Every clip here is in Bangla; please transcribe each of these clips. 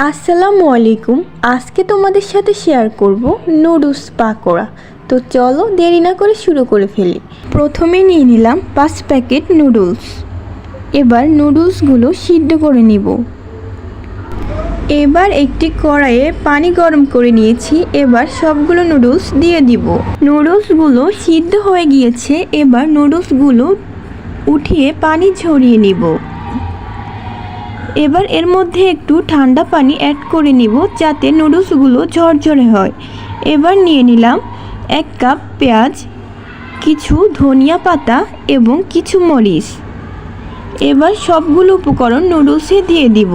আসসালামু আলাইকুম। আজকে তোমাদের সাথে শেয়ার করব নুডলস পাকোড়া। তো চলো দেরি না করে শুরু করে ফেলি। প্রথমে নিয়ে নিলাম 5 প্যাকেট নুডলস। এবার নুডলসগুলো সিদ্ধ করে নিব। এবার একটি কড়াইয়ে পানি গরম করে নিয়েছি। এবার সবগুলো নুডলস দিয়ে দিব। নুডলসগুলো সিদ্ধ হয়ে গিয়েছে। এবার নুডলসগুলো উঠিয়ে পানি ঝরিয়ে নিব। এবার এর মধ্যে একটু ঠান্ডা পানি অ্যাড করে নিব যাতে নুডলসগুলো ঝরঝরে হয়। এবার নিয়ে নিলাম 1 কাপ পেঁয়াজ, কিছু ধনিয়া পাতা এবং কিছু মরিচ। এবার সবগুলো উপকরণ নুডলসে দিয়ে দিব।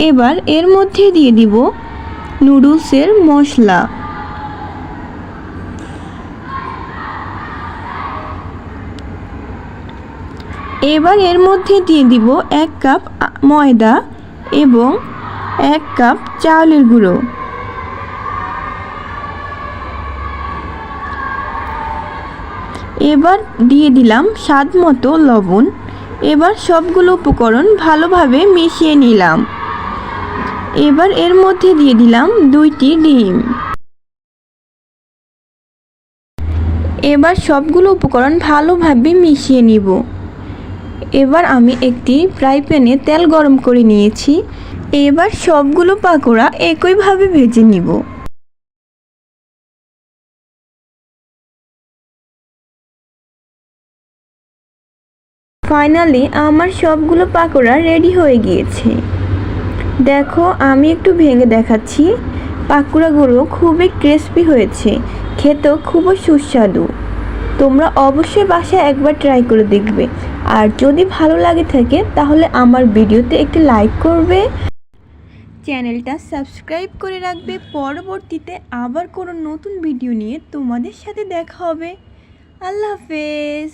এবার এর মধ্যে দিয়ে দিব নুডলসের মশলা। এবার এর মধ্যে দিয়ে দিব 1 কাপ ময়দা এবং 1 কাপ চাউলের গুঁড়ো। এবার দিয়ে দিলাম স্বাদ মতো লবণ। এবার সবগুলো উপকরণ ভালোভাবে মিশিয়ে নিলাম। এবার এর মধ্যে দিয়ে দিলাম 2টি ডিম। এবার সবগুলো উপকরণ ভালোভাবে মিশিয়ে নিব। এবার আমি একটি ফ্রাই প্যানে তেল গরম করে নিয়েছি। এবার সবগুলো পাকোড়া একইভাবে ভেজে নিব। ফাইনালি আমার সবগুলো পাকোড়া রেডি হয়ে গিয়েছে। দেখো আমি একটু ভেঙে দেখাচ্ছি। পাকোড়াগুলো খুবই ক্রিস্পি হয়েছে, খেতেও খুবই সুস্বাদু। তোমরা অবশ্যই বাসায় একবার ট্রাই করে দেখবে। আর যদি ভালো লাগে থাকে তাহলে আমার ভিডিওতে একটি লাইক করবে, চ্যানেলটা সাবস্ক্রাইব করে রাখবে। পরবর্তীতে আবার কোনো নতুন ভিডিও নিয়ে তোমাদের সাথে দেখা হবে। আল্লাহ হাফেজ।